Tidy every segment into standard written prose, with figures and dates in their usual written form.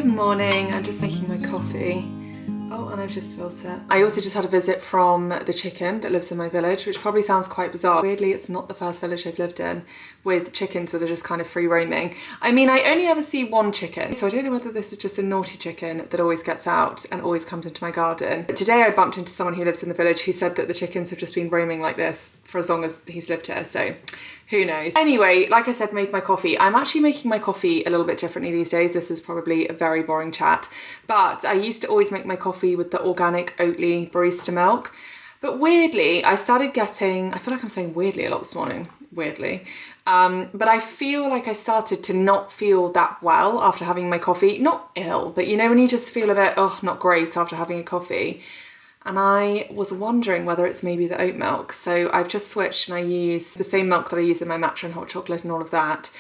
Good morning, I'm just making my coffee. Oh, and I've just spilt it. I also just had a visit from the chicken that lives in my village, which probably sounds quite bizarre. Weirdly, it's not the first village I've lived in with chickens that are just kind of free roaming. I mean, I only ever see one chicken, so I don't know whether this is just a naughty chicken that always gets out and always comes into my garden. But today I bumped into someone who lives in the village who said that the chickens have just been roaming like this for as long as he's lived here, so who knows. Anyway, like I said, made my coffee. I'm actually making my coffee a little bit differently these days. This is probably a very boring chat, but I used to always make my coffee with the organic Oatly barista milk. But weirdly, I started getting, I feel like I'm saying weirdly a lot this morning, weirdly. But I feel like I started to not feel that well after having my coffee. Not ill, but you know when you just feel a bit, oh, not great after having a coffee. And I was wondering whether it's maybe the oat milk. So I've just switched and I use the same milk that I use in my matcha and hot chocolate and all of that,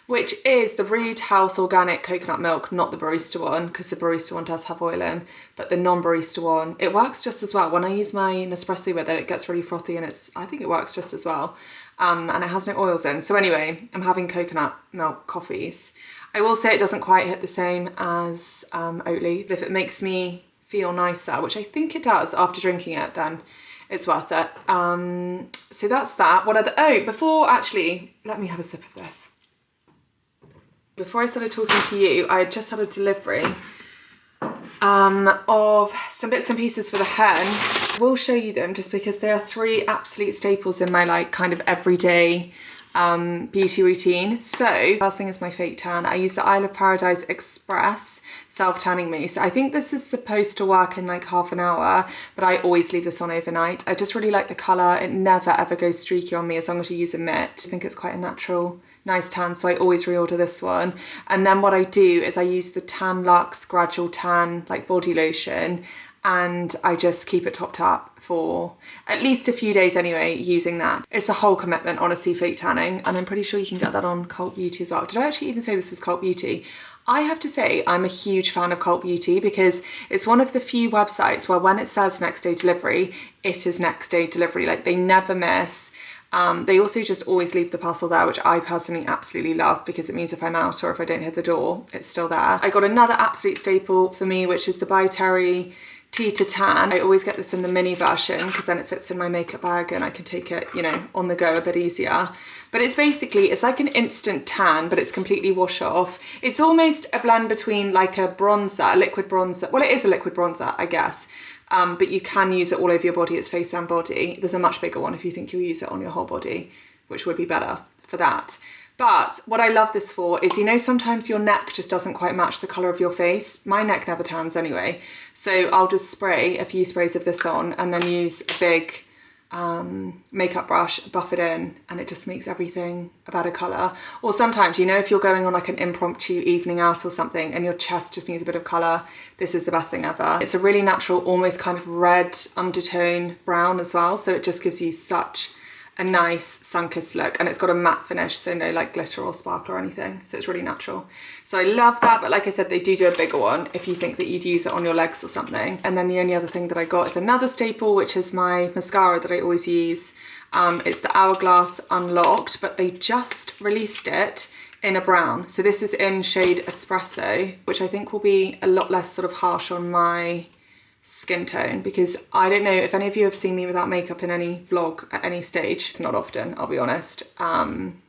which is the Rude Health organic coconut milk, not the barista one, because the barista one does have oil in, but the non-barista one, it works just as well. When I use my Nespresso with it, it gets really frothy and I think it works just as well. And it has no oils in. So anyway, I'm having coconut milk coffees. I will say it doesn't quite hit the same as Oatly, but if it makes me feel nicer, which I think it does after drinking it, then it's worth it. So that's that. What other, actually, let me have a sip of this. Before I started talking to you, I had just had a delivery of some bits and pieces for the hen. I will show you them just because they are three absolute staples in my like kind of everyday beauty routine. So first thing is my fake tan. I use the Isle of Paradise Express self-tanning mousse. I think this is supposed to work in like half an hour, but I always leave this on overnight. I just really like the colour. It never ever goes streaky on me as long as you use a mitt. I think it's quite a natural, nice tan, so I always reorder this one. And then what I do is I use the Tan Luxe Gradual Tan like body lotion, and I just keep it topped up for at least a few days anyway using that. It's a whole commitment, honestly, fake tanning, and I'm pretty sure you can get that on Cult Beauty as well. Did I actually even say this was Cult Beauty? I have to say I'm a huge fan of Cult Beauty because it's one of the few websites where when it says next day delivery, it is next day delivery. Like they never miss. They also just always leave the parcel there, which I personally absolutely love because it means if I'm out or if I don't hit the door, it's still there. I got another absolute staple for me, which is the By Terry Tea to Tan. I always get this in the mini version because then it fits in my makeup bag and I can take it, you know, on the go a bit easier. But it's basically, it's like an instant tan, but it's completely wash off. It's almost a blend between like a bronzer, a liquid bronzer. Well, it is a liquid bronzer, I guess. But you can use it all over your body. It's face and body. There's a much bigger one if you think you'll use it on your whole body, which would be better for that. But what I love this for is, you know, sometimes your neck just doesn't quite match the colour of your face. My neck never tans anyway. So I'll just spray a few sprays of this on and then use a big makeup brush, buff it in, and it just makes everything a better colour. Or sometimes, you know, if you're going on like an impromptu evening out or something and your chest just needs a bit of colour, this is the best thing ever. It's a really natural, almost kind of red undertone brown as well. So it just gives you such a nice sun-kissed look, and it's got a matte finish, so no like glitter or sparkle or anything, so it's really natural. So I love that, but like I said, they do a bigger one if you think that you'd use it on your legs or something. And then the only other thing that I got is another staple, which is my mascara that I always use. It's the Hourglass Unlocked, but they just released it in a brown. So this is in shade Espresso, which I think will be a lot less sort of harsh on my skin tone, because I don't know if any of you have seen me without makeup in any vlog at any stage. It's not often, I'll be honest.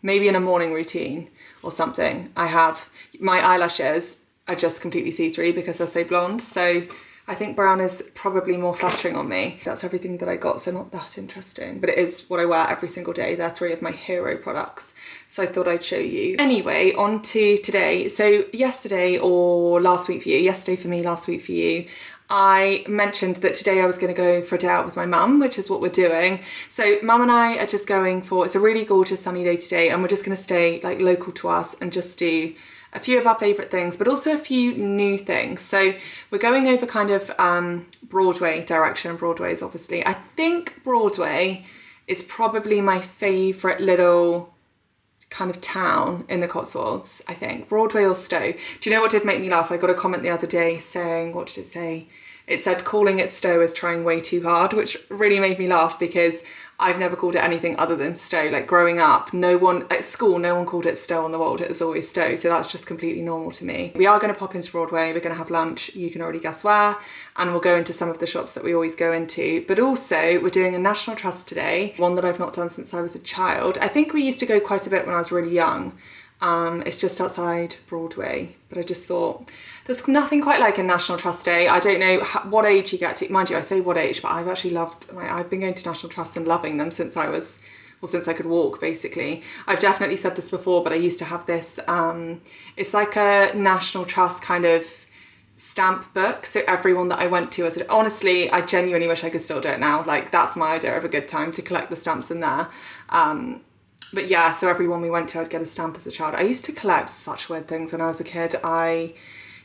Maybe in a morning routine or something. I have, my eyelashes are just completely see-through because they're so blonde, so I think brown is probably more flattering on me. That's everything that I got, so not that interesting, but it is what I wear every single day. They're three of my hero products, so I thought I'd show you. Anyway, on to today. So yesterday or last week for you, yesterday for me, last week for you, I mentioned that today I was going to go for a day out with my mum, which is what we're doing. So mum and I are just going for, it's a really gorgeous sunny day today, and we're just going to stay like local to us and just do a few of our favourite things, but also a few new things. So we're going over kind of Broadway direction. Broadway is obviously, I think Broadway is probably my favourite little kind of town in the Cotswolds, I think. Broadway or Stowe. Do you know what did make me laugh? I got a comment the other day saying, what did it say? It said calling it Stowe is trying way too hard, which really made me laugh because I've never called it anything other than Stowe. Like growing up, no one at school, no one called it Stowe on the Wold. It was always Stowe. So that's just completely normal to me. We are going to pop into Broadway. We're going to have lunch. You can already guess where. And we'll go into some of the shops that we always go into. But also we're doing a National Trust today, one that I've not done since I was a child. I think we used to go quite a bit when I was really young. It's just outside Broadway, but I just thought there's nothing quite like a National Trust Day. I don't know what age you get to, mind you, I say what age, but I've actually loved, like, I've been going to National Trust and loving them since I was, well, since I could walk, basically. I've definitely said this before, but I used to have this, it's like a National Trust kind of stamp book. So everyone that I went to, honestly, I genuinely wish I could still do it now. Like, that's my idea of a good time, to collect the stamps in there. But yeah, so everyone we went to, I'd get a stamp as a child. I used to collect such weird things when I was a kid. I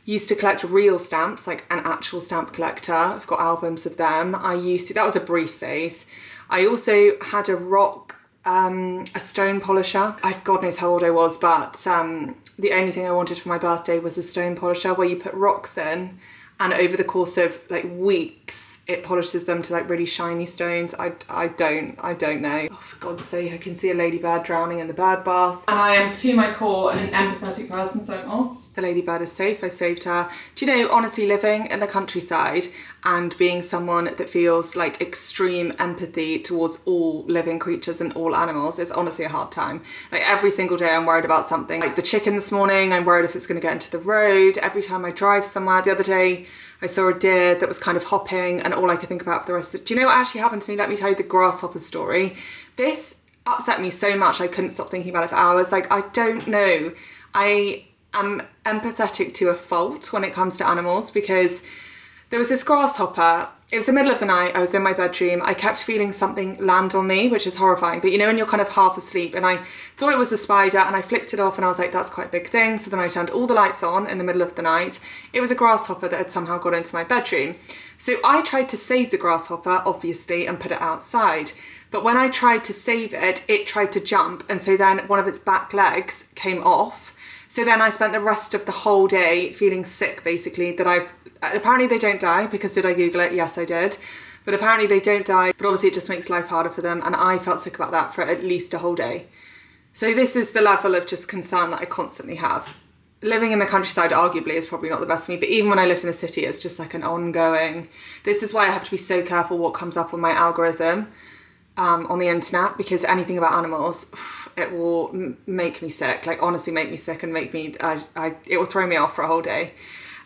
used to collect real stamps, like an actual stamp collector. I've got albums of them. That was a brief phase. I also had a stone polisher. God knows how old I was, but the only thing I wanted for my birthday was a stone polisher where you put rocks in, and over the course of like weeks, it polishes them to like really shiny stones. I don't know. Oh, for God's sake, I can see a ladybird drowning in the bird bath. And I am to my core an empathetic person, so the ladybird is safe, I've saved her. Do you know, honestly, living in the countryside and being someone that feels like extreme empathy towards all living creatures and all animals is honestly a hard time. Like every single day I'm worried about something. Like the chicken this morning, I'm worried if it's gonna get into the road. Every time I drive somewhere, the other day, I saw a deer that was kind of hopping, and all I could think about for the rest of the... Do you know what actually happened to me? Let me tell you the grasshopper story. This upset me so much I couldn't stop thinking about it for hours. Like, I don't know. I am empathetic to a fault when it comes to animals, because there was this grasshopper. It was the middle of the night, I was in my bedroom, I kept feeling something land on me, which is horrifying, but you know when you're kind of half asleep, and I thought it was a spider, and I flicked it off, and I was like, that's quite a big thing. So then I turned all the lights on in the middle of the night. It was a grasshopper that had somehow got into my bedroom. So I tried to save the grasshopper, obviously, and put it outside. But when I tried to save it, it tried to jump, and so then one of its back legs came off. So then I spent the rest of the whole day feeling sick, basically, apparently they don't die, because did I Google it? Yes, I did. But apparently they don't die, but obviously it just makes life harder for them, and I felt sick about that for at least a whole day. So this is the level of just concern that I constantly have. Living in the countryside arguably is probably not the best for me, but even when I lived in a city, it's just like an ongoing... This is why I have to be so careful what comes up on my algorithm on the internet, because anything about animals, it will make me sick, like honestly make me sick and make me, it will throw me off for a whole day.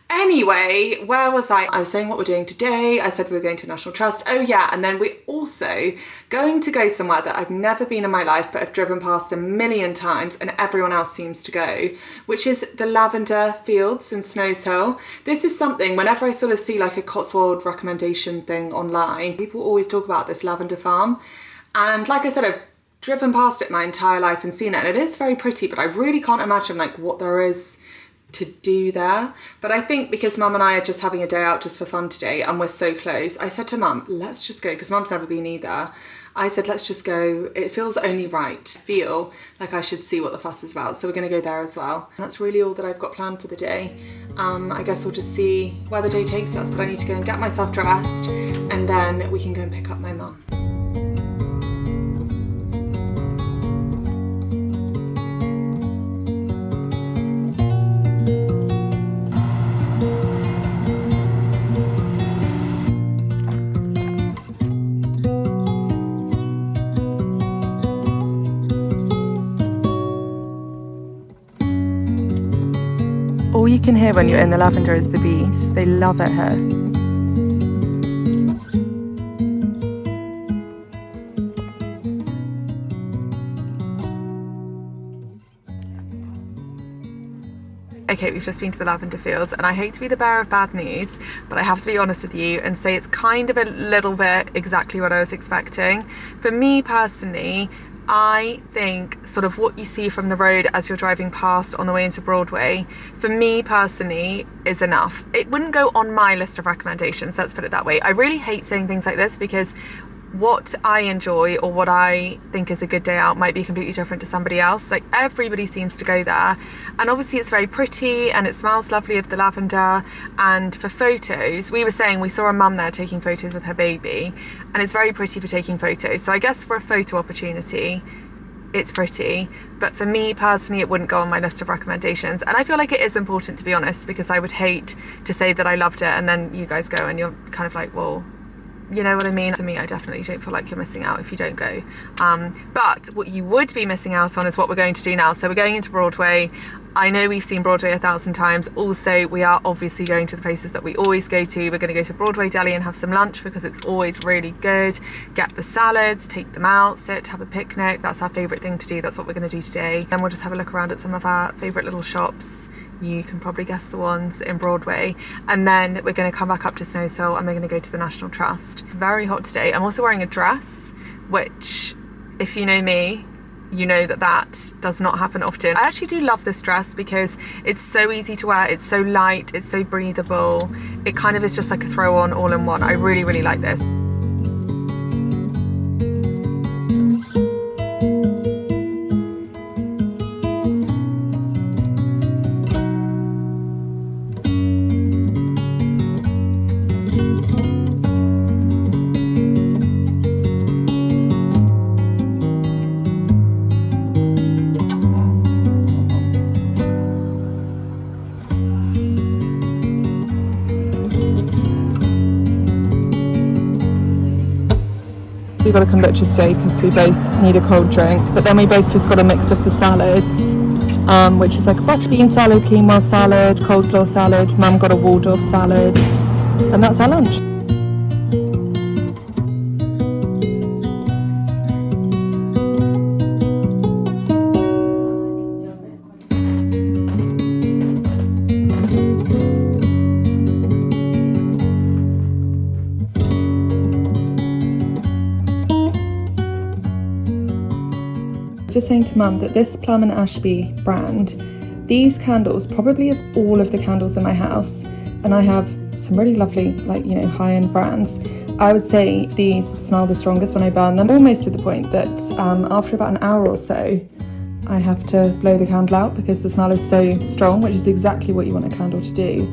Anyway, where was I? I was saying what we're doing today. I said we were going to National Trust. Oh yeah, and then we're also going to go somewhere that I've never been in my life, but I've driven past a million times and everyone else seems to go, which is the lavender fields in Snowshill. This is something, whenever I sort of see like a Cotswold recommendation thing online, people always talk about this lavender farm. And like I said, I've driven past it my entire life and seen it, and it is very pretty, but I really can't imagine like what there is to do there. But I think because Mum and I are just having a day out just for fun today and we're so close, I said to Mum, let's just go, because Mum's never been either. I said, let's just go. It feels only right. I feel like I should see what the fuss is about. So we're gonna go there as well. And that's really all that I've got planned for the day. I guess we'll just see where the day takes us, but I need to go and get myself dressed and then we can go and pick up my mum. All you can hear when you're in the lavender is the bees. They love it here. Okay, we've just been to the lavender fields, and I hate to be the bearer of bad news, but I have to be honest with you and say it's kind of a little bit exactly what I was expecting. For me personally, I think sort of what you see from the road as you're driving past on the way into Broadway, for me personally, is enough. It wouldn't go on my list of recommendations, let's put it that way. I really hate saying things like this because what I enjoy or what I think is a good day out might be completely different to somebody else. Like, everybody seems to go there, and obviously it's very pretty and it smells lovely of the lavender. And for photos, we were saying we saw a mum there taking photos with her baby, and it's very pretty for taking photos. So I guess for a photo opportunity, it's pretty, but for me personally, it wouldn't go on my list of recommendations. And I feel like it is important, to be honest, because I would hate to say that I loved it and then you guys go and you're kind of like, well, you know what I mean? For me, I definitely don't feel like you're missing out if you don't go. But what you would be missing out on is what we're going to do now. So we're going into Broadway. I know we've seen Broadway 1,000 times. Also, we are obviously going to the places that we always go to. We're going to go to Broadway Deli and have some lunch because it's always really good. Get the salads, take them out, sit, have a picnic. That's our favourite thing to do. That's what we're going to do today. Then we'll just have a look around at some of our favourite little shops. You can probably guess the ones in Broadway. And then we're going to come back up to Snowshill and we're going to go to the National Trust. Very hot today. I'm also wearing a dress, which, if you know me, you know that that does not happen often. I actually do love this dress because it's so easy to wear, it's so light, it's so breathable. It kind of is just like a throw on all in one. I really, really like this. We got a kombucha today because we both need a cold drink, but then we both just got a mix of the salads, which is like a butter bean salad, quinoa salad, coleslaw salad. Mum got a Waldorf salad, and that's our lunch. Just saying to Mum that this Plum and Ashby brand, these candles probably of all of the candles in my house, and I have some really lovely, like, you know, high-end brands. I would say these smell the strongest when I burn them, almost to the point that after about an hour or so I have to blow the candle out because the smell is so strong, which is exactly what you want a candle to do.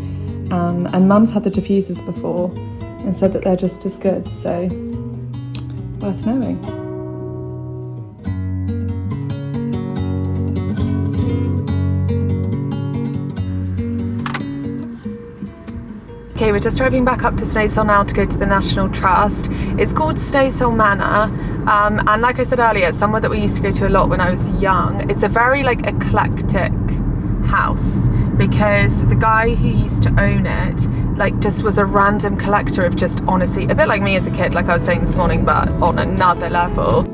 And Mum's had the diffusers before and said that they're just as good, so worth knowing. Okay, we're just driving back up to Snowshill now to go to the National Trust. It's called Snowshill Manor, and like I said earlier, it's somewhere that we used to go to a lot when I was young. It's a very like eclectic house because the guy who used to own it like just was a random collector of just, honestly, a bit like me as a kid, like I was saying this morning, but on another level.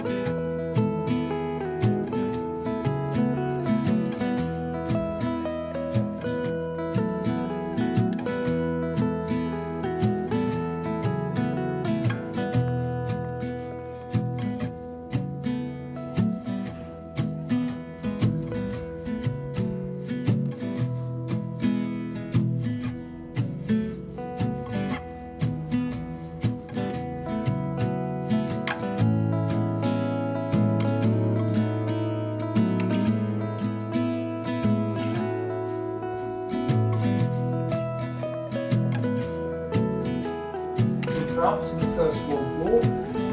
France in the First World War.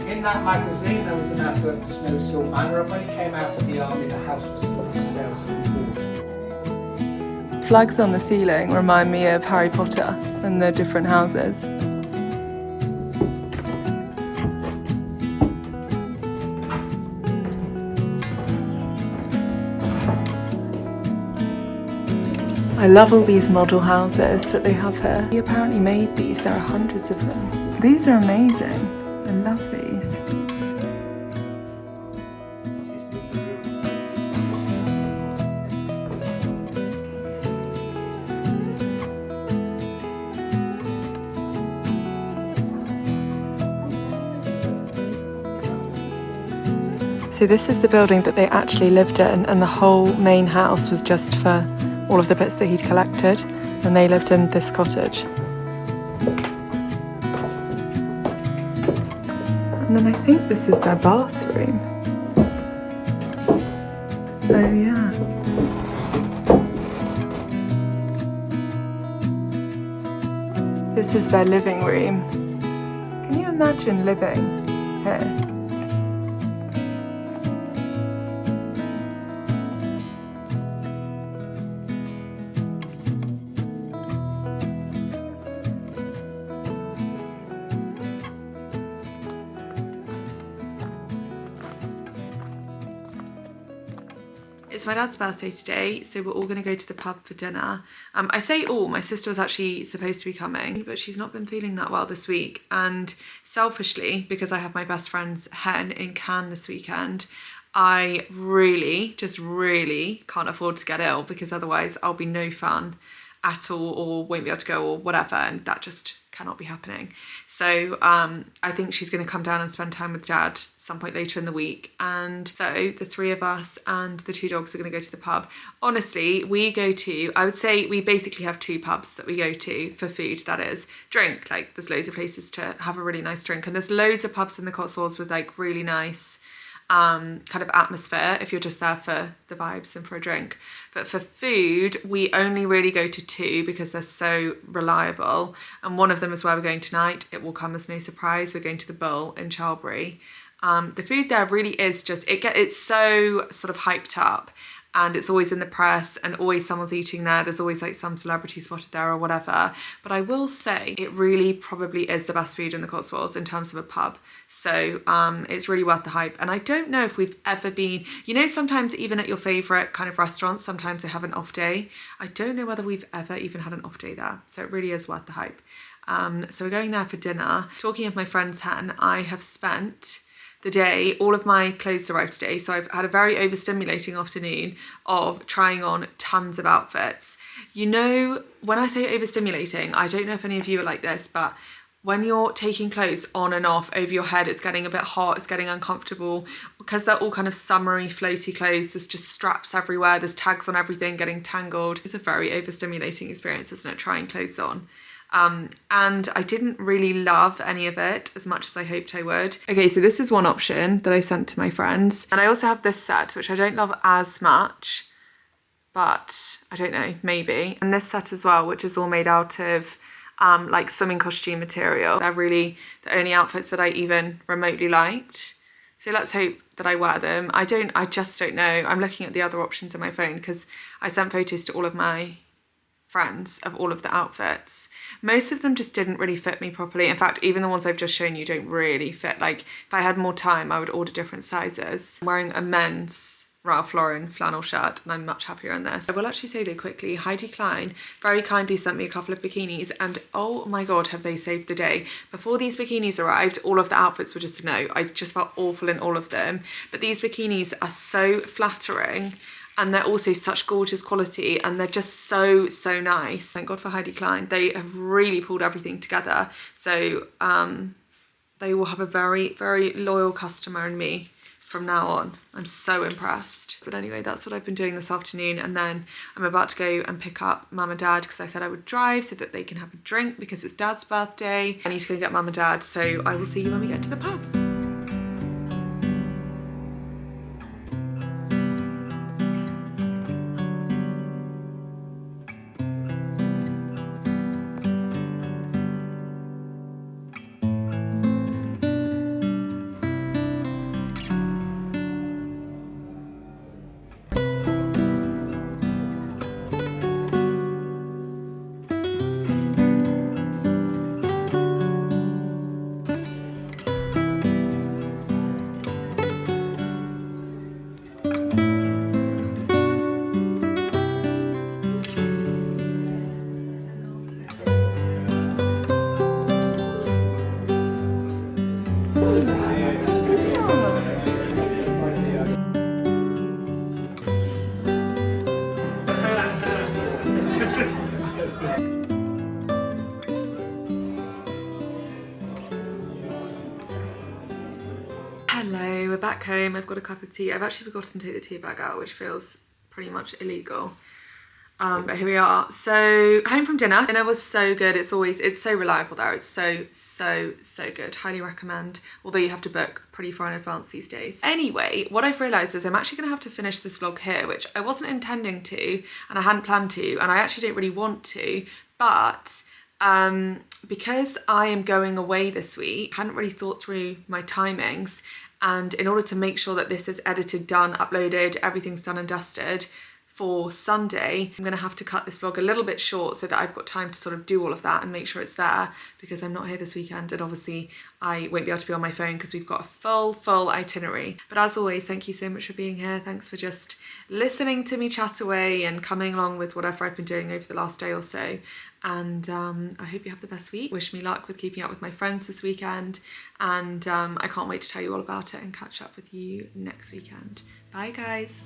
In that magazine there was an advert for Snowshill Manor, and when he came out of the army the house was still for sale, so we bought it. Flags on the ceiling remind me of Harry Potter and the different houses. I love all these model houses that they have here. He apparently made these, there are hundreds of them. These are amazing, I love these. So this is the building that they actually lived in, and the whole main house was just for all of the bits that he'd collected, and they lived in this cottage. And then I think this is their bathroom. Oh yeah. This is their living room. Can you imagine living here? It's my dad's birthday today, so we're all going to go to the pub for dinner. I say all, my sister was actually supposed to be coming, but she's not been feeling that well this week. And selfishly, because I have my best friend's hen in Cannes this weekend, I really, just really can't afford to get ill, because otherwise I'll be no fun at all, or won't be able to go, or whatever, and that just cannot be happening. So I think she's going to come down and spend time with Dad some point later in the week, and so the three of us and the two dogs are going to go to the pub. Honestly, we go to, I would say we basically have two pubs that we go to for food, that is. Drink, like there's loads of places to have a really nice drink, and there's loads of pubs in the Cotswolds with like really nice kind of atmosphere if you're just there for the vibes and for a drink. But for food, we only really go to two because they're so reliable, and one of them is where we're going tonight. It will come as no surprise. We're going to the Bull in Charlbury. The food there really is just, it's so sort of hyped up, and it's always in the press and always someone's eating there. There's always like some celebrity spotted there or whatever. But I will say it really probably is the best food in the Cotswolds in terms of a pub. So it's really worth the hype. And I don't know if we've ever been, you know, sometimes even at your favourite kind of restaurants, sometimes they have an off day. I don't know whether we've ever even had an off day there. So it really is worth the hype. So we're going there for dinner. Talking of my friend's hen, I have spent the day, all of my clothes arrived today, so I've had a very overstimulating afternoon of trying on tons of outfits. You know, when I say overstimulating, I don't know if any of you are like this, but when you're taking clothes on and off over your head, it's getting a bit hot, it's getting uncomfortable, because they're all kind of summery, floaty clothes. There's just straps everywhere, there's tags on everything, getting tangled. It's a very overstimulating experience, isn't it, trying clothes on? And I didn't really love any of it as much as I hoped I would. Okay, so this is one option that I sent to my friends. And I also have this set, which I don't love as much, but I don't know, maybe. And this set as well, which is all made out of like swimming costume material. They're really the only outfits that I even remotely liked. So let's hope that I wear them. I just don't know. I'm looking at the other options on my phone because I sent photos to all of my friends of all of the outfits. Most of them just didn't really fit me properly. In fact, even the ones I've just shown you don't really fit. Like if I had more time, I would order different sizes. I'm wearing a men's Ralph Lauren flannel shirt, and I'm much happier in this. I will actually say though quickly, Heidi Klein very kindly sent me a couple of bikinis, and oh my God, have they saved the day. Before these bikinis arrived, all of the outfits were just a no. I just felt awful in all of them. But these bikinis are so flattering, and they're also such gorgeous quality, and they're just so nice. Thank God for Heidi Klein. They have really pulled everything together. So they will have a very loyal customer in me from now on. I'm so impressed. But anyway, that's what I've been doing this afternoon, and then I'm about to go and pick up Mum and Dad because I said I would drive so that they can have a drink because it's Dad's birthday. I need to go get Mum and Dad, so I will see you when we get to the pub. Hello, we're back home. I've got a cup of tea. I've actually forgotten to take the tea bag out, which feels pretty much illegal. But here we are. So home from dinner. Dinner was so good. It's so reliable there. It's so good. Highly recommend. Although you have to book pretty far in advance these days. Anyway, what I've realised is I'm actually going to have to finish this vlog here, which I wasn't intending to, and I hadn't planned to, and I actually don't really want to, but because I am going away this week, I hadn't really thought through my timings, and in order to make sure that this is edited, done, uploaded, everything's done and dusted for Sunday, I'm gonna have to cut this vlog a little bit short so that I've got time to sort of do all of that and make sure it's there, because I'm not here this weekend and obviously I won't be able to be on my phone because we've got a full itinerary. But as always, thank you so much for being here. Thanks for just listening to me chat away and coming along with whatever I've been doing over the last day or so. And I hope you have the best week. Wish me luck with keeping up with my friends this weekend, and I can't wait to tell you all about it and catch up with you next weekend. Bye guys.